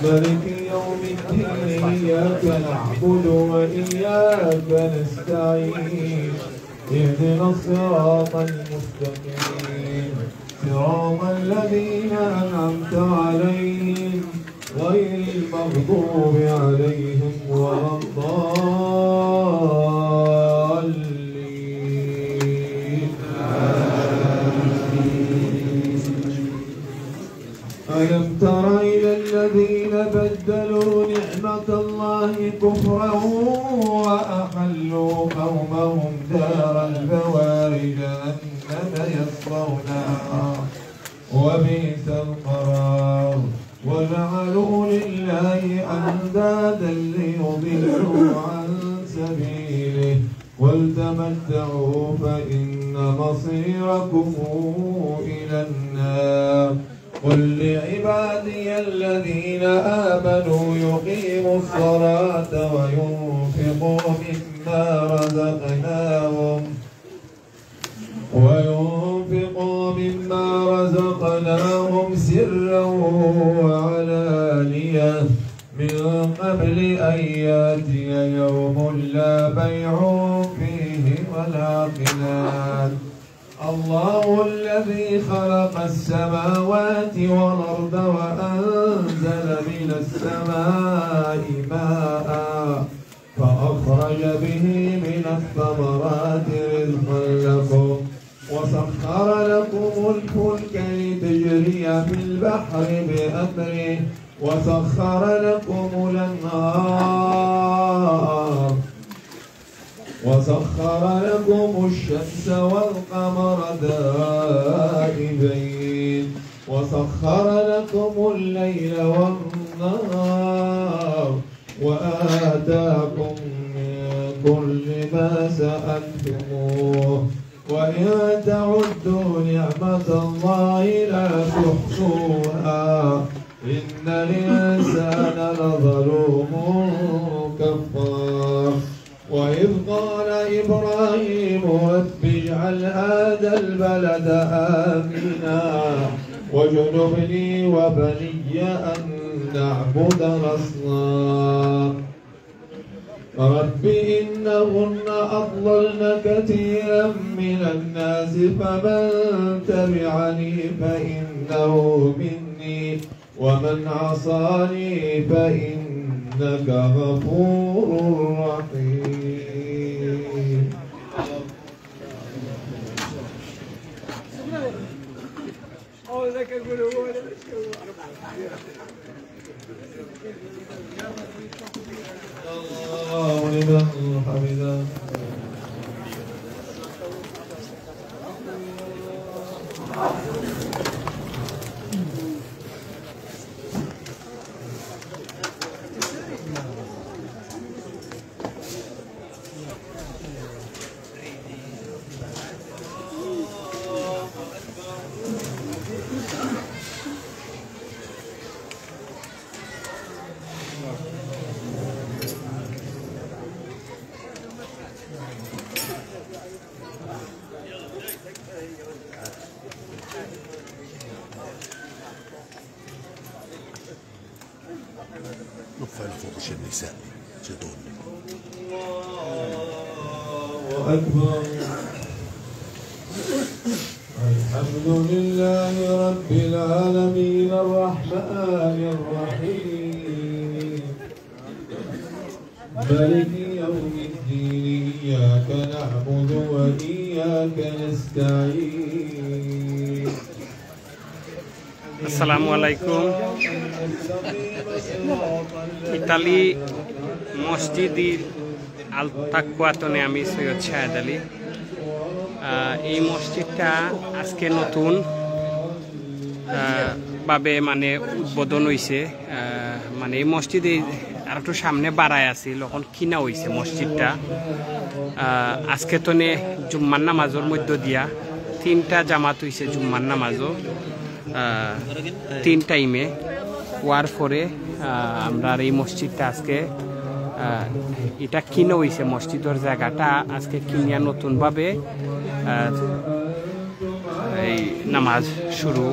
مالك يوم الدين إياك نعبد وإياك نستعين اهدنا الصراط المستقيم صراط الذين أنعمت عليهم غير المغضوب عليهم ولا الضالين. ألم تر إلى الذين بدلوا نعمة الله كفرا وأحلوا قومهم دار البوار جهنم يصلونها وبئس القرار وجعلوا لله أندادا ليضلوا عن سبيله قل تمتعوا فإن مصيركم إلى النار قل لعبادي الذين آمنوا يقيموا الصلاة وينفقوا مما رزقناهم سرا وعلانية من قبل أن يأتي يوم لا بيع فيه ولا خلال الله الذي خلق السماوات والأرض وأنزل من السماء ماء فأخرج به من الثمرات رزقا لكم وسخر لكم الفلك لتجري في البحر بأمره وسخر لكم الأنهار وسخر لكم الشمس والقمر دائبين وسخر لكم الليل والنهار وآتاكم من كل ما سألتموه وإن تعدوا نعمة الله لا تحصوها إن الإنسان لظلوم كفار وإذ قال إبراهيم رب اجعل هذا البلد آمنا واجنبني وبني أن نعبد الأصنام رب إنهن أضللن كثيرا من الناس فمن تبعني فإنه مني ومن عصاني فإنك غفور رحيم. الله لمن حمده. رفع فوق النساء جدون. الله أكبر. الحمد لله رب العالمين الرحمن الرحيم مالك يوم الدين إياك نعبد وإياك نستعين. আসসালামু আলাইকুম। ইতালি মসজিদি আল তাকওয়াতনে আমি সৈয়দ শাহেদ আলী। এই মসজিদটা আজকে নতুন ভাবে মানে উদ্বোধন হয়েছে। মানে এই মসজিদে আর একটু সামনে বাড়ায় আছে তখন কিনা হয়েছে মসজিদটা। আজকে তো জুম্মার নামাজের মধ্য দিয়া 3টা জামাত হয়েছে জুম্মার নামাজও 3 টাইমে হওয়ার পরে আমরা এই মসজিদটা আজকে এটা কিনে হয়েছে। মসজিদের জায়গাটা আজকে কিনিয়া নতুনভাবে এই নামাজ শুরু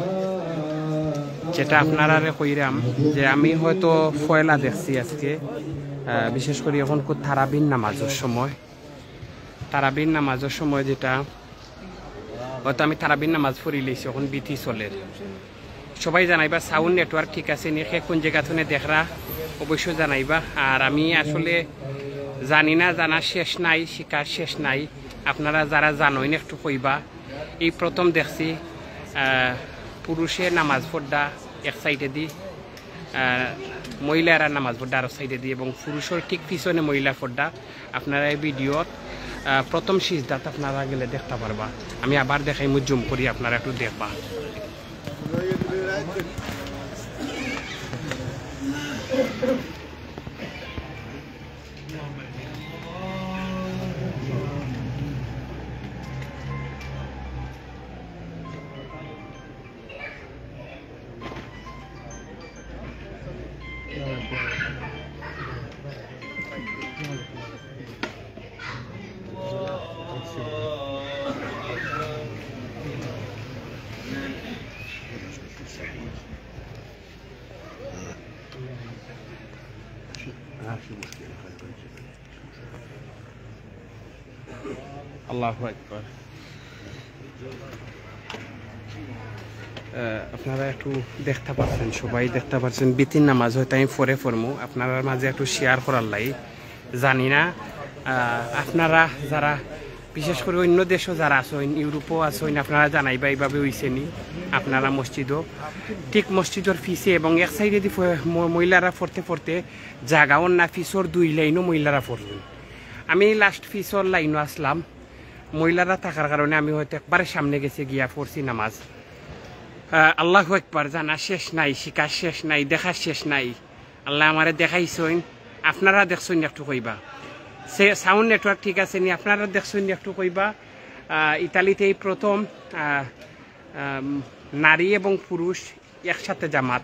যেটা আপনারা কইরাম যে আমি হয়তো ফয়লা দেখছি আজকে, বিশেষ করে এখন তারাবির নামাজের সময় যেটা হয়তো আমি তারাবির নামাজ পড়ি লইছি, এখন বিতি চলের সবাই জানাইবা। সাউন্ড নেটওয়ার্ক ঠিক আছে নি, কোন জায়গা থেকে দেখরা অবশ্যই জানাইবা। আর আমি আসলে জানি না, জানার শেষ নাই, শিকার শেষ নাই। আপনারা যারা জানোই না একটু কইবা। এই প্রথম দেখছি পুরুষে নামাজ পড়া এক সাইডে দি, মহিলারা নামাজ পড়া আর সাইডে দি, এবং পুরুষের ঠিক পিছনে মহিলা পড়া। আপনারা এই ভিডিওর প্রথম সিজদাত আপনারা গেলে দেখতে পারবা। আমি আবার দেখাই, জুম করি, আপনারা একটু দেখবা। আল্লাহু আকবার। আপনারা একটু দেখতে পাচ্ছেন, সবাই দেখতে পাচ্ছেন বিতির নামাজ হয়তো আমি পরে পড়মু, আপনার মাঝে একটু শেয়ার করার লাই। জানি না আপনারা যারা বিশেষ করে অন্য দেশও যারা আসেন, ইউরোপও আসেন, আপনারা জানাইবা এইভাবে হইছেনি আপনারা মসজিদও ঠিক মসজিদের ফিসে, এবং এক সাইডে দি মহিলারা পড়তে জাগাও না, ফিসর 2 লাইনও মহিলারা পড়বেন। আমি লাস্ট ফিসর লাইনও আসলাম, মহিলারা থাকার কারণে আমি হয়তো একবারে সামনে গেছে গিয়া পড়ছি নামাজ। আল্লাহু আকবার। জানা শেষ নাই, শিকার শেষ নাই, দেখার শেষ নাই। আল্লাহ আমারে দেখাইছেন, আপনারা দেখছেন একটু কইবা। সে সাউন্ড নেটওয়ার্ক ঠিক আছে নি, আপনারা দেখছেন একটু কইবা। ইতালিতে এই প্রথম নারী এবং পুরুষ একসাথে জামাত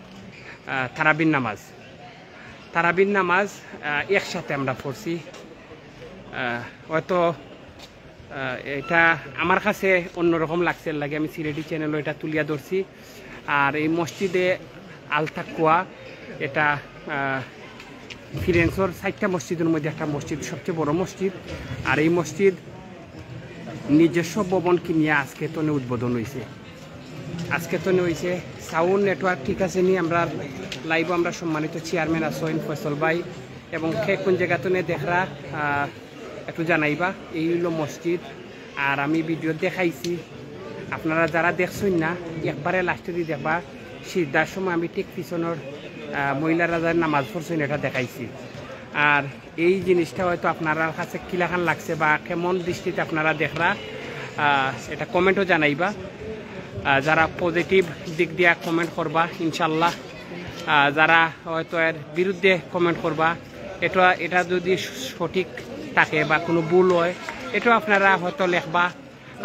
তারাবির নামাজ একসাথে আমরা পড়ছি। হয়তো এটা আমার কাছে অন্যরকম লাগছে, লাগে আমি সিলেটি চ্যানেলও এটা তুলিয়া ধরছি। আর এই মসজিদে আল তাকওয়া, এটা ফিরেন্সের 4টা মসজিদের মধ্যে একটা মসজিদ, সবচেয়ে বড় মসজিদ। আর এই মসজিদ নিজস্ব ভবন কিনিয়া আজকে তো উদ্বোধন হয়েছে। সাউন্ড নেটওয়ার্ক ঠিক আছে নি, আমরা লাইভ আমরা সম্মানিত চেয়ারম্যান আছেন ফয়সল ভাই, এবং কোন জায়গাতে দেখরা একটু জানাইবা। এই হলো মসজিদ। আর আমি ভিডিও দেখাইছি, আপনারা যারা দেখছেন না একবারে লাস্টে দিয়ে দেখবা। সিজদার সময় আমি ঠিক পিছনের মহিলারা যারা নামাজ পড়ছেন এটা দেখাইছি। আর এই জিনিসটা হয়তো আপনারা কাছে কিলাখান লাগছে বা কেমন দৃষ্টিতে আপনারা দেখরা, এটা কমেন্টও জানাইবা। যারা পজিটিভ দিক দিয়া কমেন্ট করবা ইনশাল্লাহ, যারা হয়তো এর বিরুদ্ধে কমেন্ট করবা, এটা যদি সঠিক থাকে বা কোনো ভুল হয়, এটা আপনারা হয়তো লেখবা,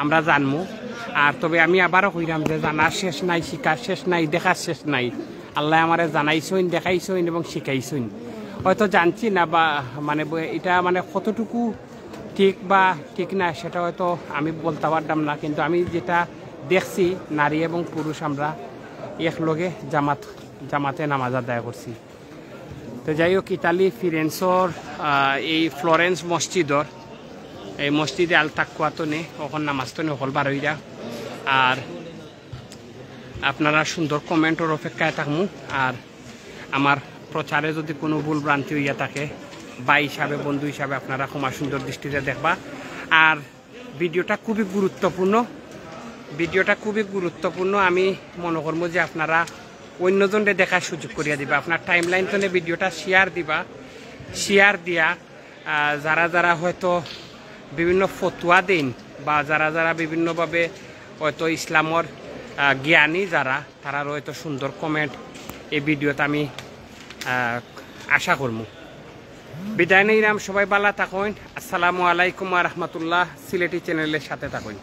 আমরা জানবো। আর তবে আমি আবারও কইলাম যে জানার শেষ নাই, শিকার শেষ নাই, দেখার শেষ নাই। আল্লাহ আমারে জানাইছেন, দেখাইছেন এবং শিখাইছেন। হয়তো জানছি না বা মানে এটা মানে কতটুকু ঠিক বা ঠিক না সেটা হয়তো আমি বলতে পারতাম না, কিন্তু আমি যেটা দেখছি নারী এবং পুরুষ আমরা একলগে জামাতে নামাজ আদায় করছি। তো যাই হোক, ইতালি ফিরেন্সর এই ফ্লোরেন্স মসজিদর এই মসজিদে আল তাকওয়াতো নে ওখান নামাজতো নে অকল 12টা। আর আপনারা সুন্দর কমেন্টর অপেক্ষায় থাকমু। আর আমার প্রচারে যদি কোনো ভুল ভ্রান্তি হইয়া থাকে, ভাই হিসাবে বন্ধু হিসাবে আপনারা ক্ষমা সুন্দর দৃষ্টিতে দেখবা। আর ভিডিওটা খুবই গুরুত্বপূর্ণ। আমি মনে করবো যে আপনারা অন্যজনকে দেখার সুযোগ করিয়া দিবা। আপনার টাইম লাইন তো ভিডিওটা শেয়ার দিয়া যারা হয়তো বিভিন্ন ফতুয়া দিন বা যারা বিভিন্নভাবে হয়তো ইসলামর জ্ঞানী তারা হয়তো সুন্দর কমেন্ট এই ভিডিওতে আমি আশা করবো। বিদায় নিলাম, সবাই ভালো থাকুন। আসসালামু আলাইকুম ওয়া রাহমাতুল্লাহ। সিলেটি চ্যানেলের সাথে থাকুন।